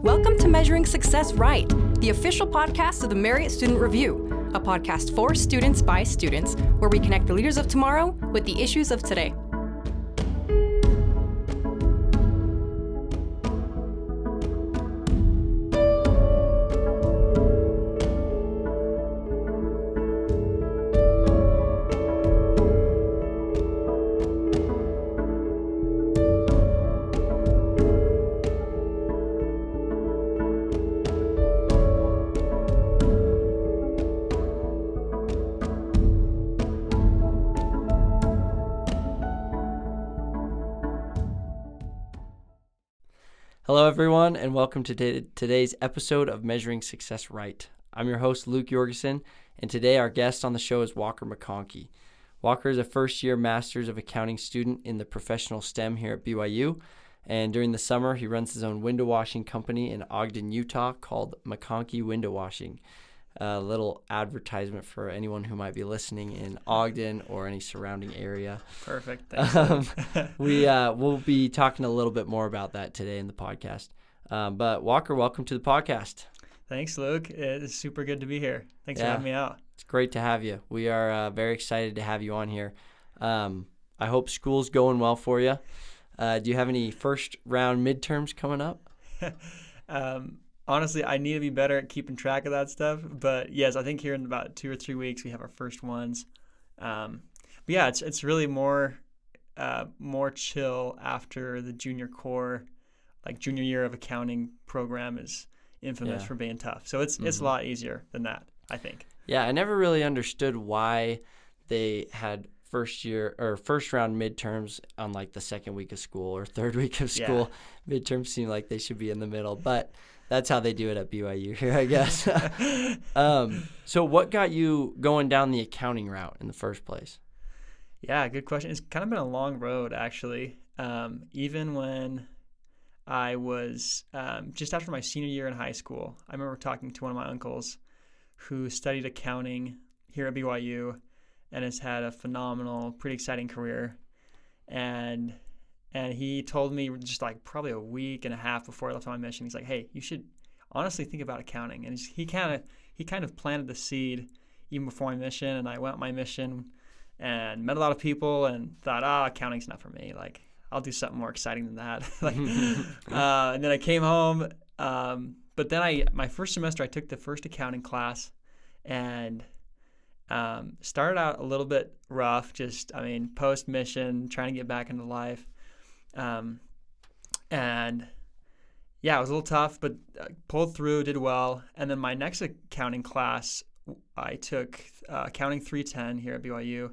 Welcome to Measuring Success Right, the official podcast of the Marriott Student Review, a podcast for students by students, where we connect the leaders of tomorrow with the issues of today. Hello, everyone, and welcome to today's episode of Measuring Success Right. I'm your host, Luke Jorgensen, and today our guest on the show is Walker McConkie. Walker is a first-year Master's of Accounting student in the professional STEM here at BYU, and during the summer, he runs his own window washing company in Ogden, Utah called McConkie Window Washing. A little advertisement for anyone who might be listening in Ogden or any surrounding area. Perfect. Thanks. We'll be talking a little bit more about that today in the podcast. But Walker, welcome to the podcast. Thanks, Luke. It's super good to be here. Thanks for having me out. It's great to have you. We are very excited to have you on here. I hope school's going well for you. Do you have any first round midterms coming up? Honestly, I need to be better at keeping track of that stuff. But yes, I think here in about 2 or 3 weeks we have our first ones. But yeah, it's really more chill after the junior core, like junior year of accounting program is infamous for being tough. So it's a lot easier than that, I think. Yeah, I never really understood why they had first round midterms on like the second week of school or third week of school. Yeah. Midterms seem like they should be in the middle, but that's how they do it at BYU here, I guess. So what got you going down the accounting route in the first place? Yeah, good question. It's kind of been a long road, actually. Even when I was just after my senior year in high school, I remember talking to one of my uncles who studied accounting here at BYU and has had a phenomenal, pretty exciting career. And he told me just like probably a week and a half before I left on my mission, he's like, hey, you should honestly think about accounting. And he kind of planted the seed even before my mission. And I went on my mission and met a lot of people and thought, accounting's not for me. Like, I'll do something more exciting than that. And then I came home. But then my first semester, I took the first accounting class and started out a little bit rough, post-mission, trying to get back into life. And yeah, it was a little tough, but pulled through, did well. And then my next accounting class, I took Accounting 310 here at BYU,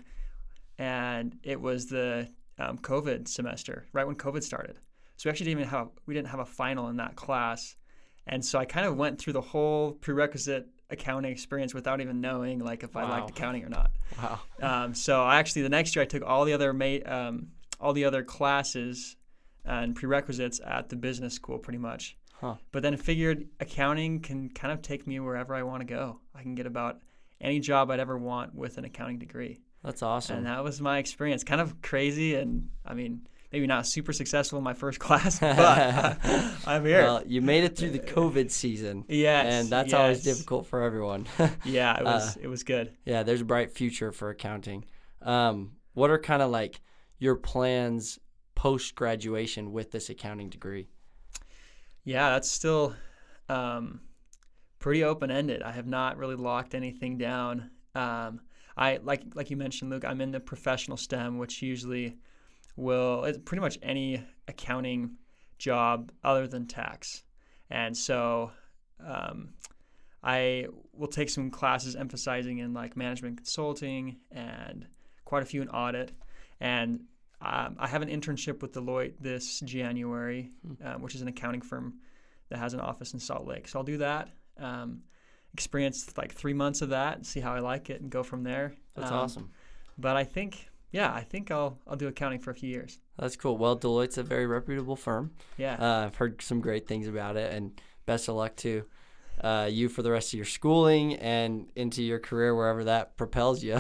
and it was the COVID semester, right when COVID started. So we actually didn't have a final in that class. And so I kind of went through the whole prerequisite accounting experience without even knowing like if I liked accounting or not. Wow. So the next year I took all the other classes and prerequisites at the business school pretty much. But then figured accounting can kind of take me wherever I want to go. I can get about any job I'd ever want with an accounting degree. That's awesome. And that was my experience. Kind of crazy and, maybe not super successful in my first class, but I'm here. Well, you made it through the COVID season. Yes. And that's always difficult for everyone. Yeah, it was good. Yeah, there's a bright future for accounting. What are kind of like your plans post-graduation with this accounting degree? Yeah, that's still pretty open-ended. I have not really locked anything down. I like you mentioned, Luke, I'm in the professional STEM, which usually it's pretty much any accounting job other than tax. And so I will take some classes emphasizing in like management consulting and quite a few in audit. And I have an internship with Deloitte this January, which is an accounting firm that has an office in Salt Lake. So I'll do that, experience like 3 months of that, see how I like it, and go from there. That's awesome. But I think I'll do accounting for a few years. That's cool. Well, Deloitte's a very reputable firm. Yeah. I've heard some great things about it, and best of luck to you for the rest of your schooling and into your career wherever that propels you.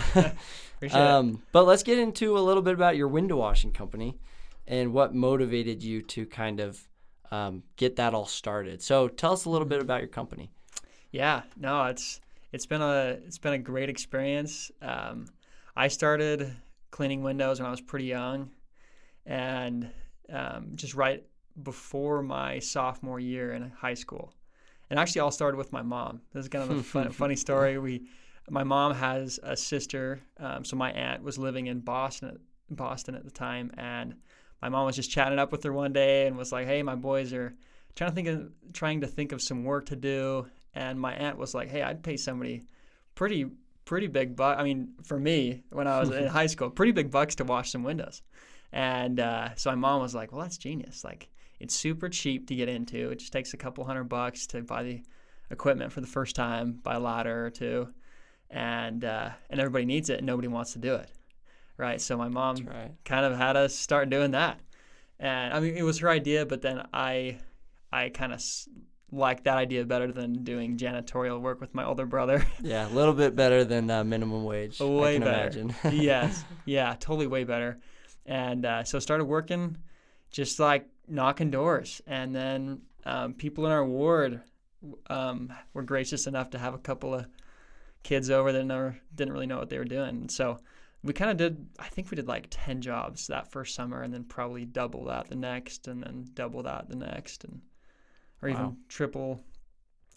Appreciate it. But let's get into a little bit about your window washing company and what motivated you to kind of get that all started. So tell us a little bit about your company. Yeah, no, it's been a great experience. I started cleaning windows when I was pretty young, and just right before my sophomore year in high school. And actually, all started with my mom. This is kind of a funny story. My mom has a sister, so my aunt was living in Boston at the time, and my mom was just chatting up with her one day and was like, "Hey, my boys are trying to think of some work to do." And my aunt was like, "Hey, I'd pay somebody pretty big bucks. I mean, for me, when I was in high school, pretty big bucks to wash some windows." And so my mom was like, "Well, that's genius. Like, it's super cheap to get into. It just takes a couple $100 to buy the equipment for the first time, buy a ladder or two, and everybody needs it, and nobody wants to do it, right?" So my mom kind of had us start doing that, and I mean, it was her idea, but then I kind of liked that idea better than doing janitorial work with my older brother. Yeah, a little bit better than minimum wage. Way I can better. imagine. Yes, yeah, totally way better. And so started working, just like knocking doors, and then people in our ward were gracious enough to have a couple of kids over that didn't really know what they were doing. And so we kind of I think we did like 10 jobs that first summer, and then probably double that the next, and then double that the next, or even triple.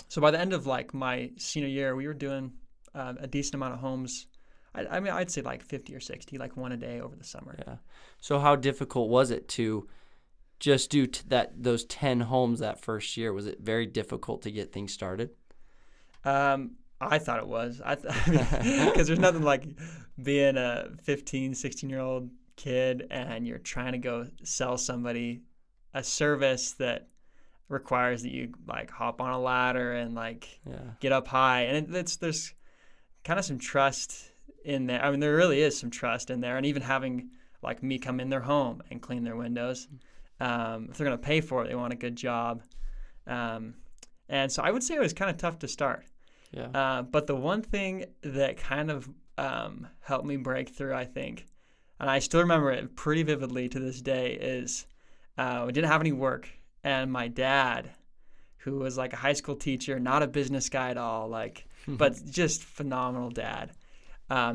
So by the end of like my senior year, we were doing a decent amount of homes. I mean, I'd say like 50 or 60, like one a day over the summer. Yeah. So how difficult was it to just do those 10 homes that first year? Was it very difficult to get things started? I thought it was. Because there's nothing like being a 15, 16-year-old kid and you're trying to go sell somebody a service that requires that you like hop on a ladder and like get up high. And there's kind of some trust in there. I mean, there really is some trust in there. And even having like me come in their home and clean their windows. If they're going to pay for it, they want a good job. And so I would say it was kind of tough to start. Yeah. But the one thing that kind of helped me break through, I think, and I still remember it pretty vividly to this day, is we didn't have any work. And my dad, who was like a high school teacher, not a business guy at all, like, but just phenomenal dad.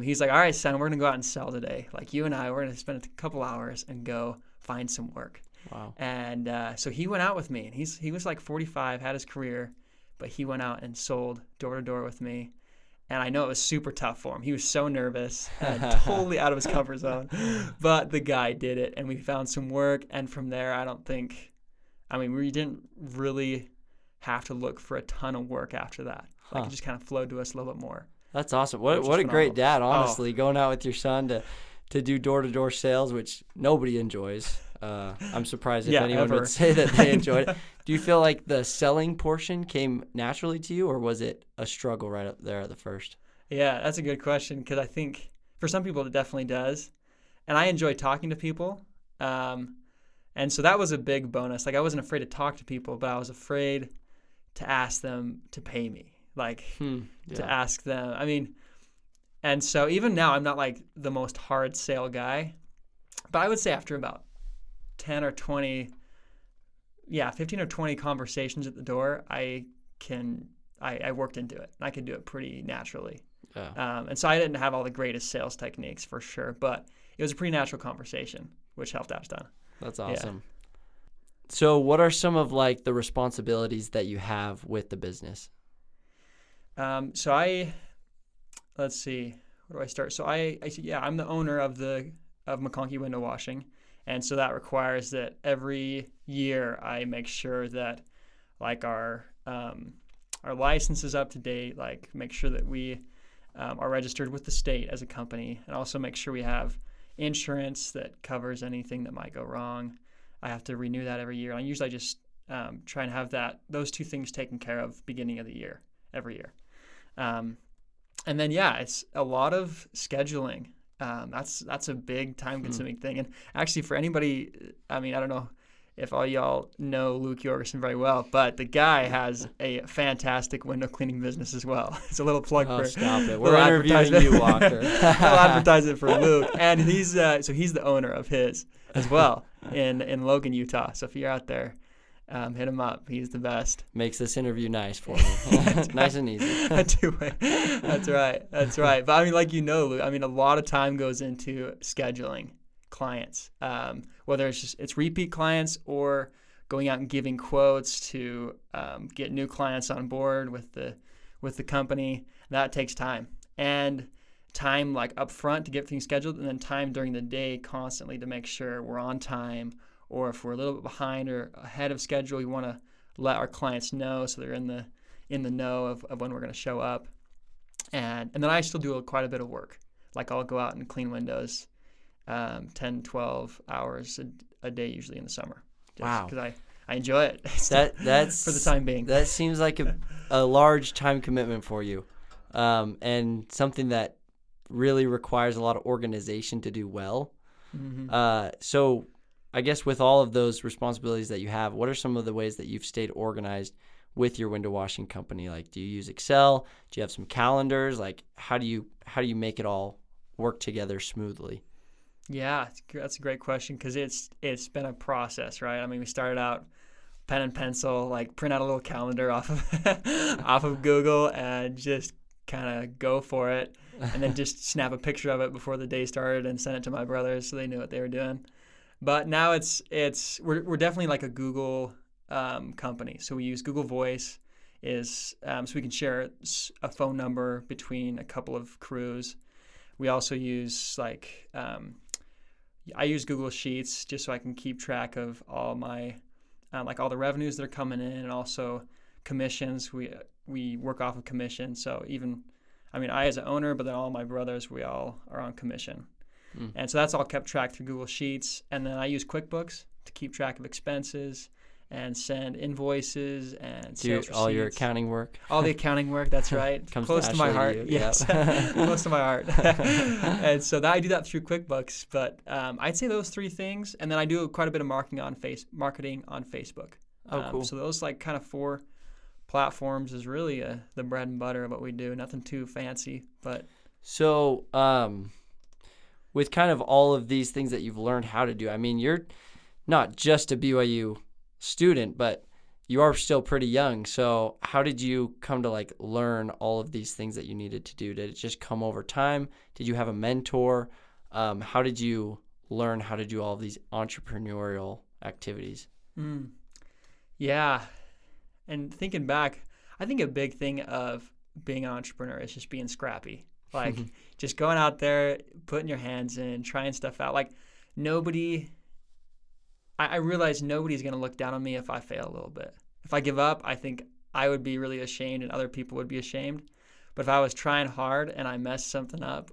He's like, "All right, son, we're going to go out and sell today. Like, you and I, we're going to spend a couple hours and go find some work." Wow. And so he went out with me, and he was like 45, had his career, but he went out and sold door to door with me. And I know it was super tough for him. He was so nervous and totally out of his comfort zone. But the guy did it, and we found some work. And from there, we didn't really have to look for a ton of work after that. Like, it just kind of flowed to us a little bit more. That's awesome. What a great dad, honestly, going out with your son to do door-to-door sales, which nobody enjoys. I'm surprised if anyone would say that they enjoyed it. Do you feel like the selling portion came naturally to you, or was it a struggle right up there at the first? Yeah, that's a good question, because I think for some people it definitely does. And I enjoy talking to people. And so that was a big bonus. Like, I wasn't afraid to talk to people, but I was afraid to ask them to pay me. Like, to ask them. I mean, and so even now, I'm not like the most hard sale guy, but I would say after about 15 or 20 conversations at the door, I worked into it. I could do it pretty naturally. Yeah. And so I didn't have all the greatest sales techniques for sure, but it was a pretty natural conversation, which helped out a ton. That's awesome. Yeah. So what are some of like the responsibilities that you have with the business? Let's see, where do I start? So I'm the owner of McConkie Window Washing. And so that requires that every year I make sure that like our license is up to date, like make sure that we are registered with the state as a company, and also make sure we have insurance that covers anything that might go wrong. I have to renew that every year. I usually just try and have those two things taken care of beginning of the year, every year. And then, it's a lot of scheduling. That's a big time-consuming thing. And actually, for anybody, I mean, I don't know if all y'all know Luke Jorgensen very well, but the guy has a fantastic window cleaning business as well. It's a little plug for. Stop it! We're interviewing you, Walker. I'll advertise it for Luke, and he's the owner of his as well in Logan, Utah. So if you're out there, hit him up. He's the best. Makes this interview nice for me. Nice and easy. That's right. That's right. But I mean, like, Luke, I mean, a lot of time goes into scheduling clients, whether it's repeat clients or going out and giving quotes to get new clients on board with the company. That takes time, and time like up front to get things scheduled, and then time during the day constantly to make sure we're on time, or if we're a little bit behind or ahead of schedule, we want to let our clients know so they're in the know of when we're going to show up. And then I still do quite a bit of work. Like, I'll go out and clean windows 10, 12 hours a day, usually in the summer. Wow. Because I enjoy it. That's for the time being. That seems like a large time commitment for you, and something that really requires a lot of organization to do well. Mm-hmm. So I guess with all of those responsibilities that you have, what are some of the ways that you've stayed organized with your window washing company? Like, do you use Excel? Do you have some calendars? Like, how do you make it all work together smoothly? Yeah, that's a great question, because it's been a process, right? I mean, we started out pen and pencil, like print out a little calendar off of Google and just kind of go for it, and then just snap a picture of it before the day started and send it to my brothers so they knew what they were doing. But now we're definitely like a Google company, so we use Google Voice so we can share a phone number between a couple of crews. We also use I use Google Sheets just so I can keep track of all my all the revenues that are coming in, and also commissions. We work off of commission. So I as an owner, but then all my brothers, we all are on commission. And so that's all kept tracked through Google Sheets. And then I use QuickBooks to keep track of expenses and send invoices and sales receipts. All your accounting work? All the accounting work, that's right. Comes Close to my heart. You. Yes, Yep. Close to my heart. And so I do that through QuickBooks. But I'd say those three things. And then I do quite a bit of marketing on Facebook. Oh, cool. So those kind of 4 platforms is really the bread and butter of what we do. Nothing too fancy, but. So with kind of all of these things that you've learned how to do, I mean, you're not just a BYU student, but you are still pretty young. So how did you come to learn all of these things that you needed to do? Did it just come over time? Did you have a mentor? How did you learn how to do all of these entrepreneurial activities? Yeah. And thinking back, I think a big thing of being an entrepreneur is just being scrappy. Just going out there, putting your hands in, trying stuff out. I realize nobody's going to look down on me if I fail a little bit. If I give up, I think I would be really ashamed and other people would be ashamed. But if I was trying hard and I messed something up,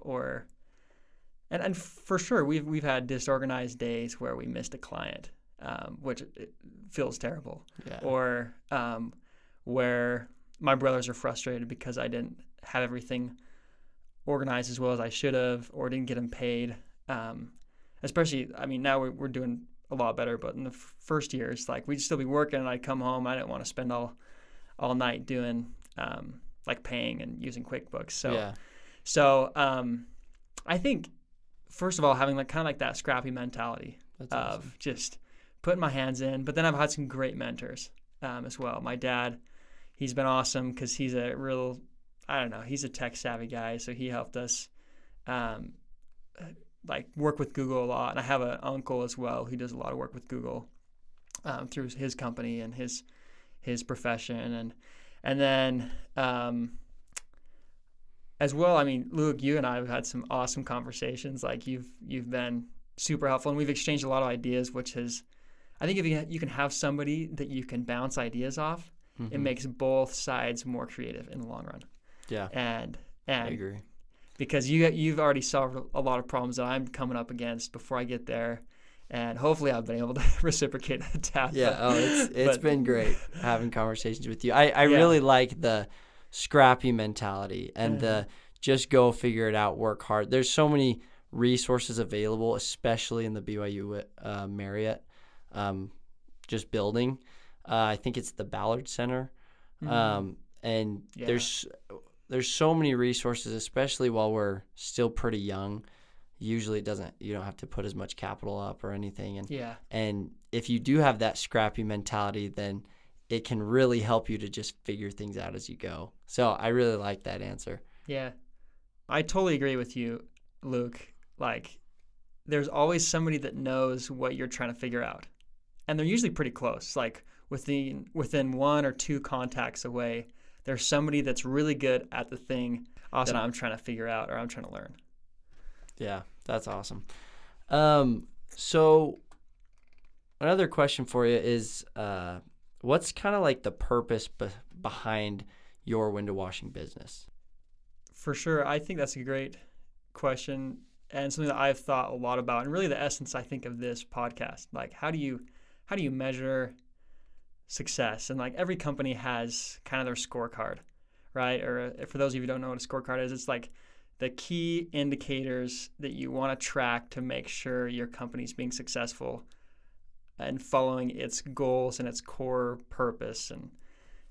and for sure, we've had disorganized days where we missed a client, which it feels terrible. Yeah. Or where my brothers are frustrated because I didn't have everything organized as well as I should have, or didn't get them paid. Especially, now we're doing a lot better, but in the first years, we'd still be working, and I'd come home. I didn't want to spend all night doing paying and using QuickBooks. So I think first of all, having that scrappy mentality. That's of awesome. Just putting my hands in. But then I've had some great mentors as well. My dad, he's been awesome because he's a real, he's a tech savvy guy. So he helped us work with Google a lot. And I have an uncle as well who does a lot of work with Google through his company and his profession. And then as well, Luke, you and I have had some awesome conversations. You've been super helpful, and we've exchanged a lot of ideas, which is, I think if you can have somebody that you can bounce ideas off, it makes both sides more creative in the long run. Yeah. And I agree. Because you've already solved a lot of problems that I'm coming up against before I get there. And hopefully I've been able to reciprocate that. Yeah, it's been great having conversations with you. I really like the scrappy mentality and the just go figure it out, work hard. There's so many resources available, especially in the BYU Marriott just building. I think it's the Ballard Center. And there's so many resources, especially while we're still pretty young. usually you don't have to put as much capital up or anything. And if you do have that scrappy mentality, then it can really help you to just figure things out as you go. So I really like that answer. Yeah. I totally agree with you, Luke. Like, there's always somebody that knows what you're trying to figure out. And they're usually pretty close. Like, within 1 or 2 contacts away, there's somebody that's really good at the thing that I'm trying to figure out or I'm trying to learn. Yeah, that's awesome. So another question for you is, what's kind of like the purpose behind your window washing business? For sure. I think that's a great question and something that I've thought a lot about, and really the essence, I think, of this podcast. Like, how do you measure success? And like, every company has kind of their scorecard, right? Or for those of you who don't know what a scorecard is, it's like the key indicators that you want to track to make sure your company's being successful and following its goals and its core purpose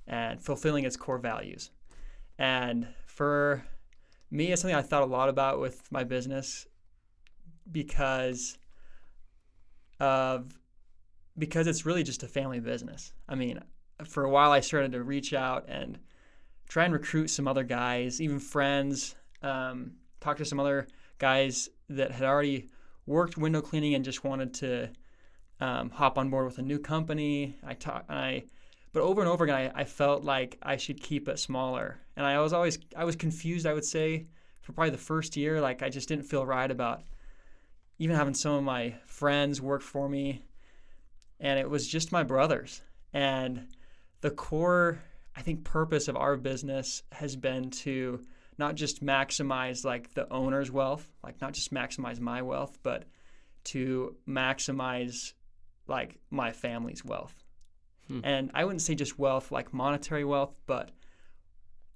and fulfilling its core values. And for me, it's something I thought a lot about with my business because it's really just a family business. I mean, for a while I started to reach out and try and recruit some other guys, even friends, talk to some other guys that had already worked window cleaning and just wanted to hop on board with a new company. But over and over again, I felt like I should keep it smaller. And I was confused, I would say, for probably the first year. Like, I just didn't feel right about even having some of my friends work for me. And it was just my brothers. And the core, I think, purpose of our business has been to not just maximize like the owner's wealth, like not just maximize my wealth, but to maximize like my family's wealth. And I wouldn't say just wealth, like monetary wealth, but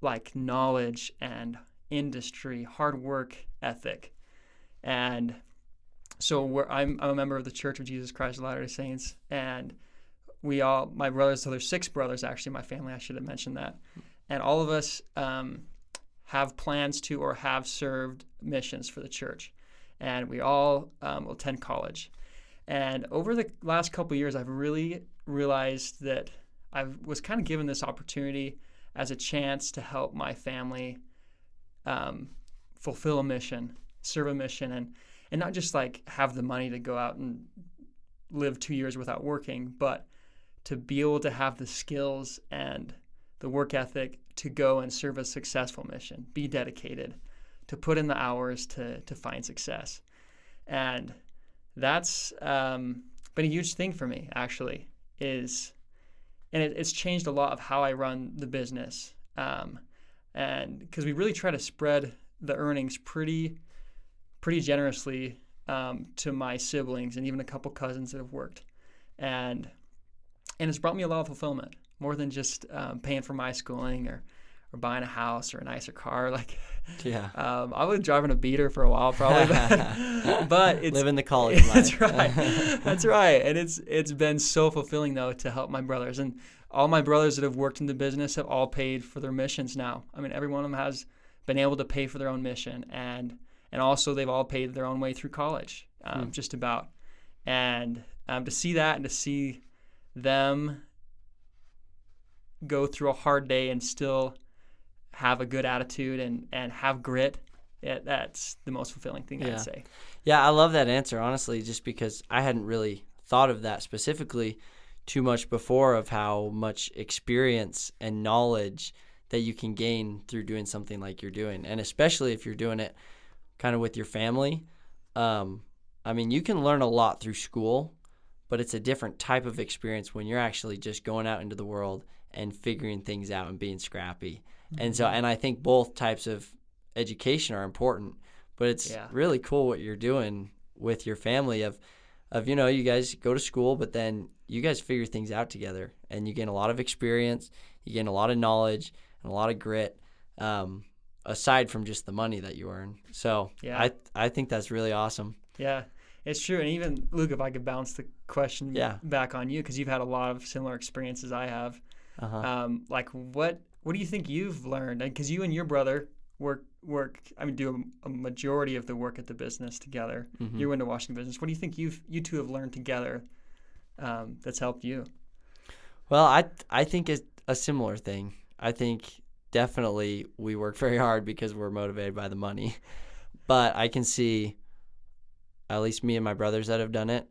like knowledge and industry, hard work ethic. And so I'm a member of the Church of Jesus Christ of Latter-day Saints, and my brothers, so there's 6 brothers actually in my family, I should have mentioned that. And all of us have plans to or have served missions for the church. And we all will attend college. And over the last couple of years, I've really realized that I was kind of given this opportunity as a chance to help my family fulfill a mission, serve a mission, and not just like have the money to go out and live 2 years without working, but to be able to have the skills and the work ethic to go and serve a successful mission, be dedicated, to put in the hours to find success. And that's been a huge thing for me, actually, it's changed a lot of how I run the business. And because we really try to spread the earnings pretty generously to my siblings and even a couple cousins that have worked. And it's brought me a lot of fulfillment, more than just paying for my schooling or buying a house or a nicer car. Like, yeah, I was driving a beater for a while, probably, but it's living the college life. That's right, that's right. And it's been so fulfilling though to help my brothers, and all my brothers that have worked in the business have all paid for their missions now. I mean, every one of them has been able to pay for their own mission, and also they've all paid their own way through college, just about. And to see that and to see them go through a hard day and still have a good attitude and have grit, that's the most fulfilling thing I'd say. Yeah, I love that answer, honestly, just because I hadn't really thought of that specifically too much before, of how much experience and knowledge that you can gain through doing something like you're doing. And especially if you're doing it kind of with your family. I mean, you can learn a lot through school, but it's a different type of experience when you're actually just going out into the world and figuring things out and being scrappy. Mm-hmm. And I think both types of education are important, but it's really cool what you're doing with your family of, you guys go to school, but then you guys figure things out together, and you gain a lot of experience, you gain a lot of knowledge and a lot of grit, aside from just the money that you earn. So I think that's really awesome. Yeah, it's true. And even, Luke, if I could bounce the question back on you, because you've had a lot of similar experiences I have. Like, what do you think you've learned? Because you and your brother work do a majority of the work at the business together. Mm-hmm. You're into Washington business. What do you think you two have learned together that's helped you? Well, I think it's a similar thing. I think definitely we work very hard because we're motivated by the money. But I can see, at least me and my brothers that have done it,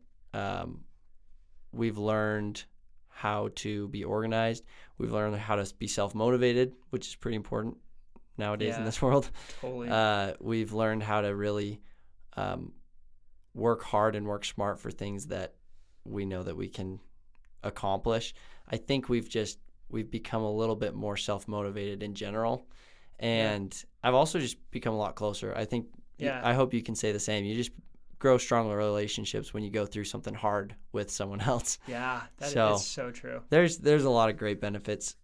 we've learned how to be organized. We've learned how to be self-motivated, which is pretty important nowadays in this world. Totally. We've learned how to really work hard and work smart for things that we know that we can accomplish. I think we've become a little bit more self-motivated in general. And I've also just become a lot closer. I think, I hope you can say the same. You just grow stronger relationships when you go through something hard with someone else. Yeah, that is so true. There's a lot of great benefits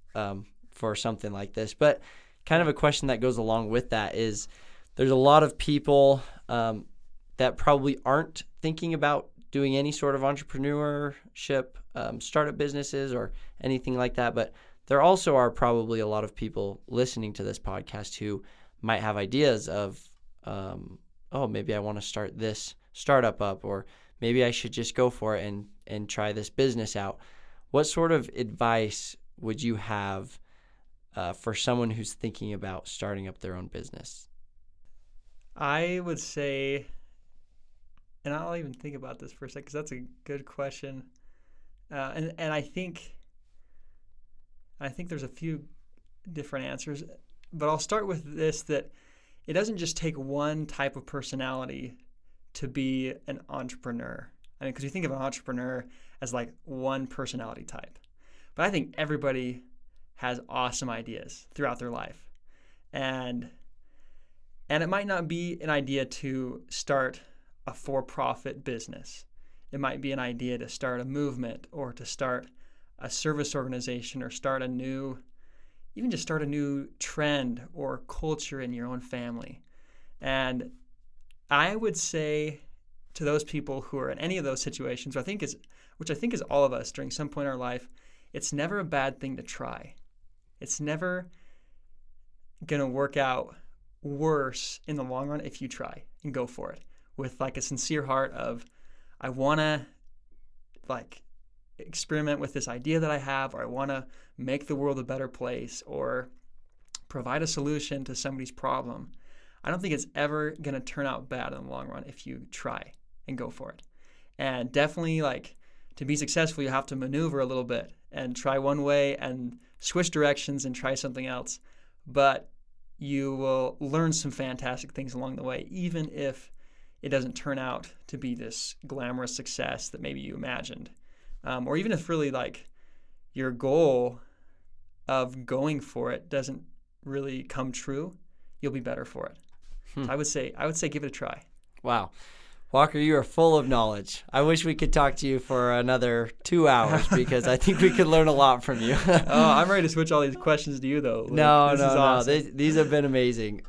for something like this. But kind of a question that goes along with that is there's a lot of people that probably aren't thinking about doing any sort of entrepreneurship, startup businesses or anything like that. But there also are probably a lot of people listening to this podcast who might have ideas of, maybe I want to start this startup up, or maybe I should just go for it and try this business out. What sort of advice would you have for someone who's thinking about starting up their own business? I would say, and I'll even think about this for a second because that's a good question. And I think there's a few different answers, but I'll start with this, that it doesn't just take one type of personality to be an entrepreneur. I mean, because you think of an entrepreneur as like one personality type, but I think everybody has awesome ideas throughout their life. And it might not be an idea to start a for-profit business. It might be an idea to start a movement or to start a service organization or start a new trend or culture in your own family. And I would say to those people who are in any of those situations, which I think is all of us during some point in our life, it's never a bad thing to try. It's never going to work out worse in the long run if you try and go for it with like a sincere heart of, I want to like experiment with this idea that I have, or I want to make the world a better place or provide a solution to somebody's problem. I don't think it's ever going to turn out bad in the long run if you try and go for it. And definitely, like, to be successful, you have to maneuver a little bit and try one way and switch directions and try something else. But you will learn some fantastic things along the way, even if it doesn't turn out to be this glamorous success that maybe you imagined. Or even if really like your goal of going for it doesn't really come true, you'll be better for it. So I would say give it a try. Wow. Walker, you are full of knowledge. I wish we could talk to you for another 2 hours because I think we could learn a lot from you. Oh, I'm ready to switch all these questions to you though. No. These have been amazing.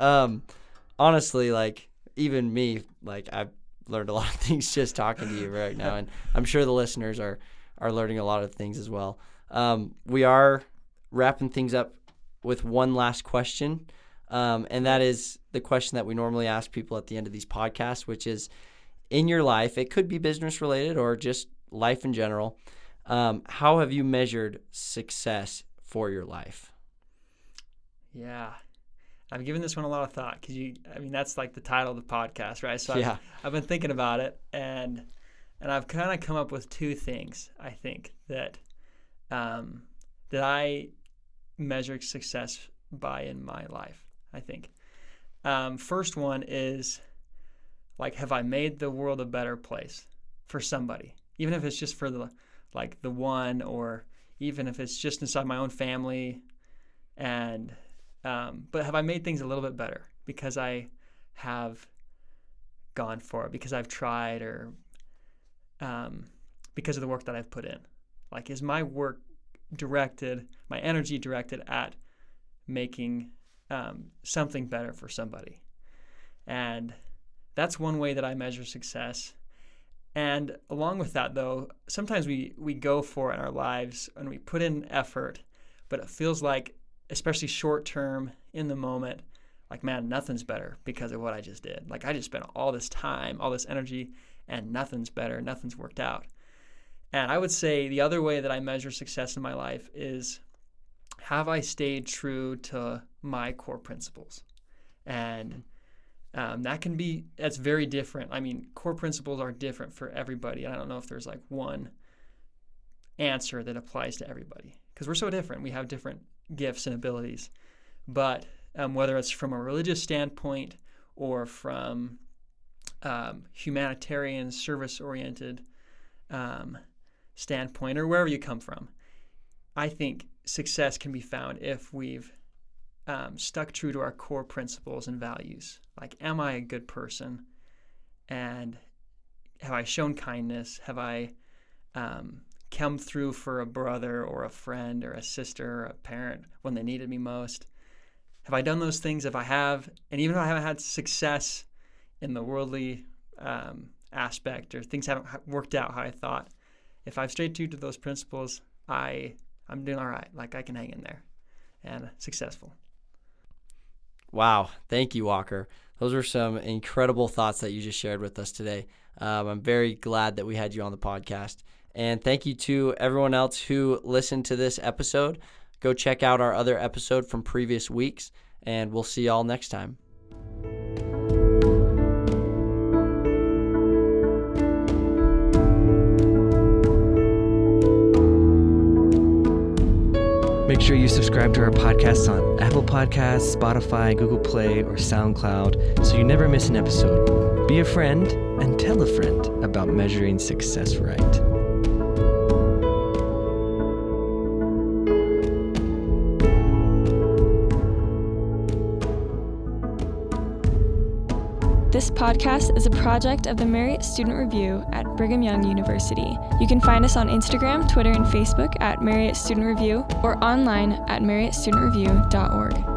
Honestly, like even me, like I've learned a lot of things just talking to you right now, and I'm sure the listeners are learning a lot of things as well. We are wrapping things up with one last question, and that is the question that we normally ask people at the end of these podcasts, which is, in your life, it could be business related or just life in general, how have you measured success for your life? Yeah. I've given this one a lot of thought because that's like the title of the podcast, right? So yeah. I've been thinking about it, and I've kind of come up with two things, I think, that I measure success by in my life, I think. First one is, like, have I made the world a better place for somebody? Even if it's just for the one, or even if it's just inside my own family. And but have I made things a little bit better because I have gone for it, because I've tried, or because of the work that I've put in? Like, is my work directed, my energy directed at making something better for somebody? And that's one way that I measure success. And along with that, though, sometimes we go for it in our lives and we put in effort, but it feels like, especially short term in the moment, like, man, nothing's better because of what I just did. Like, I just spent all this time, all this energy, and nothing's better, nothing's worked out. And I would say the other way that I measure success in my life is, have I stayed true to my core principles? And that's very different. I mean, core principles are different for everybody. I don't know if there's like one answer that applies to everybody, because we're so different. We have different gifts and abilities. But whether it's from a religious standpoint or from humanitarian, service-oriented standpoint, or wherever you come from, I think success can be found if we've stuck true to our core principles and values. Like, am I a good person? And have I shown kindness? Have I come through for a brother or a friend or a sister or a parent when they needed me most? Have I done those things? If I have, and even if I haven't had success in the worldly aspect, or things haven't worked out how I thought, if I've stayed true to those principles, I'm doing all right. Like, I can hang in there and successful. Wow. Thank you, Walker. Those were some incredible thoughts that you just shared with us today. I'm very glad that we had you on the podcast. And thank you to everyone else who listened to this episode. Go check out our other episode from previous weeks, and we'll see y'all next time. Make sure you subscribe to our podcasts on Apple Podcasts, Spotify, Google Play, or SoundCloud so you never miss an episode. Be a friend and tell a friend about measuring success right. This podcast is a project of the Marriott Student Review at Brigham Young University. You can find us on Instagram, Twitter, and Facebook at Marriott Student Review, or online at marriottstudentreview.org.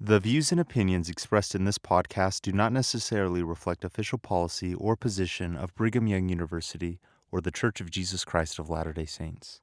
The views and opinions expressed in this podcast do not necessarily reflect official policy or position of Brigham Young University or The Church of Jesus Christ of Latter-day Saints.